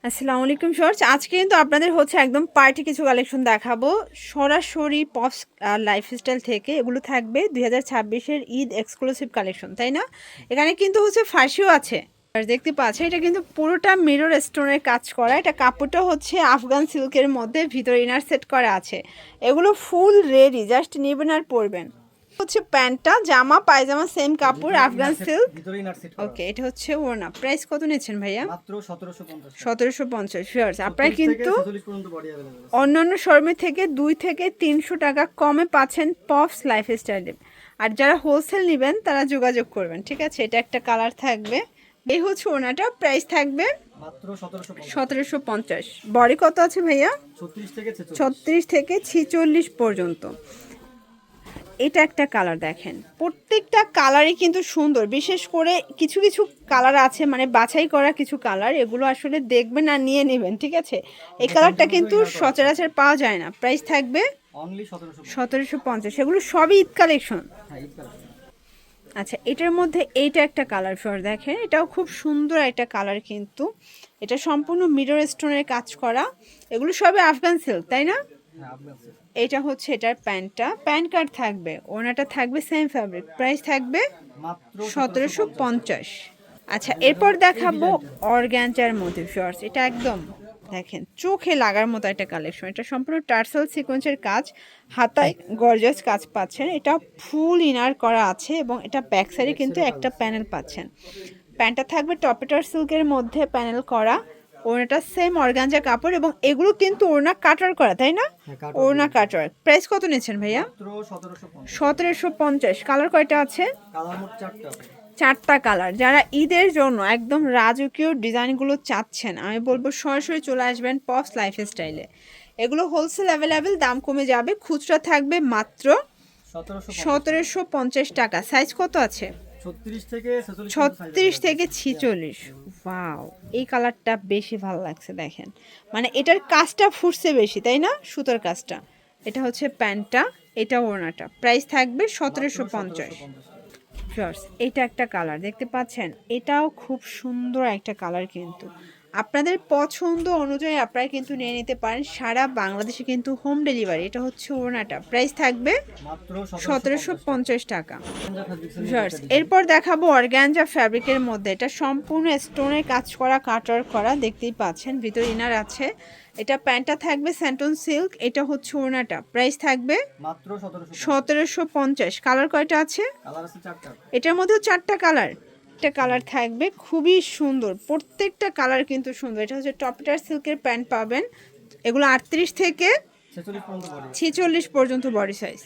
আসসালামু আলাইকুম শর্টস। আজকে কিন্তু আপনাদের হচ্ছে একদম পার্টি কিছু কালেকশন দেখাবো সরাসরি পপস লাইফস্টাইল থেকে। এগুলো থাকবে 2026-এর ঈদ এক্সক্লুসিভ কালেকশন, তাই না? এখানে কিন্তু হচ্ছে ফার্সিও আছে, আর দেখতে পাচ্ছেন এটা কিন্তু পুরোটা মিরর স্টোনের কাজ করা। এটা কাপড়টা হচ্ছে আফগান সিল্কের মধ্যে, ভিতরে ইনার সেট করা আছে। এগুলো ফুল রেডি, জাস্ট নেবেন আর পরবেন। হচ্ছে প্যান্টটা, জামা পায়জামা সেম কাপড়, আফগান সিল্ক। ওকে, এটা হচ্ছে ওড়না। প্রাইস কত নিচ্ছেন ভাইয়া? মাত্র 1750 1750। শিওর আপনারা কিন্তু 46 পর্যন্ত বডি अवेलेबल আছে। অন্যান্য শোরুমে থেকে 2 থেকে 300 টাকা কমে পাচ্ছেন পপস লাইফস্টাইলে। আর যারা হোলসেল নেবেন তারা যোগাযোগ করবেন, ঠিক আছে? এটা একটা কালার থাকবে। এই হচ্ছে ওনাটা, প্রাইস থাকবে মাত্র 1750 1750। বডি কত আছে ভাইয়া? 36 থেকে 46 পর্যন্ত। এটা একটা কালার দেখেন, প্রত্যেকটা কালারই কিন্তু সুন্দর। বিশেষ করে কিছু কিছু কালার আছে, মানে বাছাই করা কিছু কালার, এগুলো আসলে দেখবেন আর নিয়ে নেবেন, ঠিক আছে? এই কালারটা কিন্তু সচরাচর পাওয়া যায় না। প্রাইস থাকবে অনলি 1750। এগুলো সবই ঈদ কালেকশন। হ্যাঁ, ঈদ কালেকশন। আচ্ছা, এটার মধ্যে এইটা একটা কালার ফর দেখেন, এটাও খুব সুন্দর একটা কালার কিন্তু। এটা সম্পূর্ণ মিরর স্টোনের কাজ করা। এগুলো সবই আফগান সিল্ক, তাই না? হ্যাঁ, আপনার আছে। এটা হচ্ছে এটার প্যান্টটা, প্যান্ট কার্ড থাকবে, ওনাটা থাকবে সেম ফ্যাব্রিক। প্রাইস থাকবে মাত্র 1750। আচ্ছা, এরপর দেখাবো অর্গ্যানজার মধ্যে শর্টস। এটা একদম দেখেন চোখে লাগার মতো একটা কালেকশন। এটা সম্পূর্ণ টার্সেল সিকোয়েন্সের কাজ, হাতায় গর্জাস কাজ পাচ্ছেন। এটা ফুল ইনার করা আছে এবং এটা ব্যাক সাইডে কিন্তু একটা প্যানেল পাচ্ছেন। প্যান্টটা থাকবে টপেটার সিল্কের মধ্যে প্যানেল করা। ওড়নাটা সেম অর্গানজা কাপড় এবং এগুলো কিন্তু ওড়না কাটার করা, তাই না? ওড়না কাটার। প্রাইস কত নিচ্ছেন ভাইয়া? মাত্র 1750। 1750। কালার কয়টা আছে? কালার মোট 4টা আছে। 4টা কালার। যারা ঈদের জন্য একদম রাজকীয় ডিজাইনগুলো চাচ্ছেন, আমি বলবো সরাসরি চলে আসবেন পপস লাইফস্টাইলে। এগুলো হোলসেল অ্যাভেলেবেল, দাম কমে যাবে। খুচরা থাকবে মাত্র 1750 টাকা। সাইজ কত আছে? 36 থেকে 46 পর্যন্ত সাইজ 36 থেকে 46। ওয়াও, এই কালারটা বেশি ভালো লাগছে দেখেন। মানে এটার কাজটা ফুটছে বেশি, তাই না? সুতোর কাজটা। এটা হচ্ছে প্যান্টটা, এটা ওড়নাটা। প্রাইস থাকবে 1750। শর্টস, এটা একটা কালার দেখতে পাচ্ছেন, এটাও খুব সুন্দর একটা কালার কিন্তু। আপনাদের পছন্দ অনুযায়ী আপনারা কিন্তু নিয়ে নিতে পারেন। সারা বাংলাদেশে কিন্তু হোম ডেলিভারি। এটা হচ্ছে ওড়নাটা, প্রাইস থাকবে মাত্র 1750 টাকা। Shorts, design. এরপর দেখাবো অর্গ্যানজা ফ্যাব্রিকের মধ্যে। এটা সম্পূর্ণ স্টোনের কাজ করা, কাটার করা, দেখতেই পাচ্ছেন। ভিতর ইনার আছে। এটা প্যান্টটা থাকবে স্যান্টন সিল্ক। এটা হচ্ছে ওড়নাটা, প্রাইস থাকবে মাত্র 1750। 1750। কালার কয়টা আছে? কালার আছে 4টা। এটার মধ্যে 4টা কালার। একটা কালার থাকবে খুবই সুন্দর, প্রত্যেকটা কালার কিন্তু সুন্দর। এটা হচ্ছে টপটার সিল্কের প্যান্ট পাবেন। এগুলো 38 থেকে 46 পর্যন্ত বডি। 46 পর্যন্ত বডি সাইজ।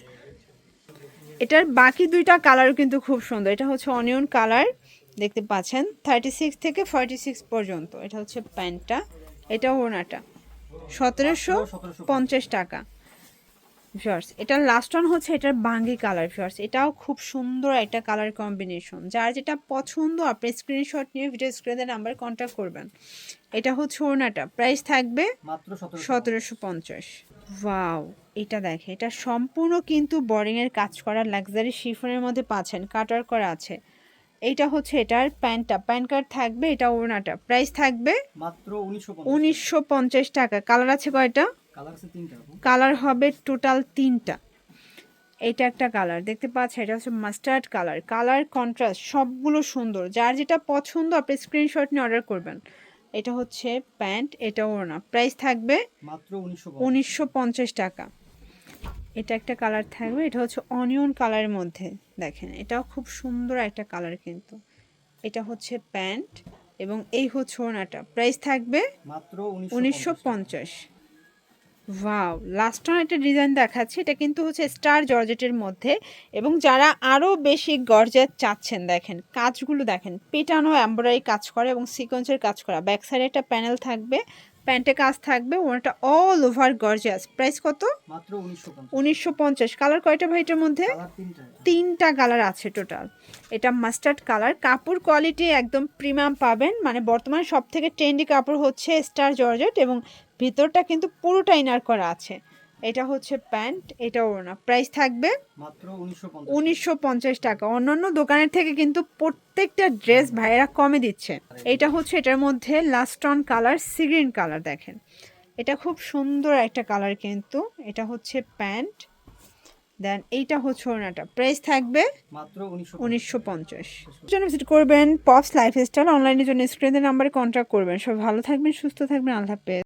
এটার বাকি দুইটা কালারও কিন্তু খুব সুন্দর। এটা হচ্ছে অনিয়ন কালার, দেখতে পাচ্ছেন, 36 থেকে 46 পর্যন্ত। এটা হচ্ছে প্যান্টটা, এটা ওড়নাটা। 1750 টাকা। ভিউয়ার্স, এটার লাস্ট ওয়ান হচ্ছে এটার বাঙ্গি কালার। ভিউয়ার্স, এটাও খুব সুন্দর একটা কালার কম্বিনেশন। যার যেটা পছন্দ আপনি স্ক্রিনশট নিয়ে ভিডিও স্ক্রিনের নাম্বারে কন্ট্যাক্ট করবেন। এটা হচ্ছে ওড়নাটা, প্রাইস থাকবে মাত্র 1750। ওয়াও, এটা দেখে, এটা সম্পূর্ণ কিন্তু বোরিং এর কাজ করা, লাক্সারি শিফনের মধ্যে পাচ্ছেন, কাটার করা আছে। এইটা হচ্ছে এটার প্যান্টটা, প্যান্ট কার্ড থাকবে। এটা ওড়নাটা, প্রাইস থাকবে মাত্র 1950। 1950 টাকা। কালার আছে কয়টা? কালার আছে 3টা। কালার হবে টোটাল 3টা। এটা একটা কালার দেখতে পাচ্ছেন, এটা হচ্ছে মাস্টার্ড কালার। কালার কন্ট্রাস্ট সবগুলো সুন্দর। যার যেটা পছন্দ আপনি স্ক্রিনশট নিয়ে অর্ডার করবেন। এটা হচ্ছে প্যান্ট, এটা ওড়না, প্রাইস থাকবে মাত্র 1950 টাকা। এটা একটা কালার থাকবে, এটা হচ্ছে অনিয়ন কালারের মধ্যে দেখেন, এটাও খুব সুন্দর একটা কালার কিন্তু। এটা হচ্ছে প্যান্ট এবং এই হচ্ছে ওড়নাটা, প্রাইস থাকবে মাত্র 1950। ওয়াও, লাস্ট ওয়ান একটা ডিজাইন দেখাচ্ছি। এটা কিন্তু হচ্ছে স্টার জর্জেটের মধ্যে, এবং যারা আরও বেশি গর্জাত চাচ্ছেন, দেখেন কাজগুলো দেখেন, পেটানো এমব্রয়ডারি কাজ করা এবং সিকোয়েন্সের কাজ করা। ব্যাক সাইডে একটা প্যানেল থাকবে, প্যান্টে কাজ থাকবে, ওনাটা অল ওভার গর্জিয়াস। প্রাইস কত? মাত্র 1950। 1950। কালার কয়টা ভাই এটার মধ্যে? কালার 3টা। 3টা কালার আছে টোটাল। এটা মাস্টার্ড কালার। কাপড় কোয়ালিটি একদম প্রিমিয়াম পাবেন, মানে বর্তমানে সব থেকে ট্রেন্ডি কাপড় হচ্ছে স্টার জর্জেট, এবং ভিতরটা কিন্তু পুরোটা ইনার করা আছে। এটা হচ্ছে প্যান্ট, এটা ওড়না। প্রাইস থাকবে মাত্র 1950। 1950 টাকা। অন্যান্য দোকানের থেকে কিন্তু প্রত্যেকটা ড্রেস ভাইয়েরা কমে দিচ্ছে। এটা হচ্ছে এটার মধ্যে last on colour, sea green colour, দেখেন এটা খুব সুন্দর একটা কালার কিন্তু। এটা হচ্ছে প্যান্ট, দেন এইটা হচ্ছে ওড়নাটা। প্রাইস থাকবে মাত্র 1950। জন্য ভিজিট করবেন পপস লাইফস্টাইল। অনলাইনের জন্য স্ক্রিনের নাম্বারে কন্ট্যাক্ট করবেন। সব ভালো থাকবেন, সুস্থ থাকবেন, আল্লাহ হাফেজ।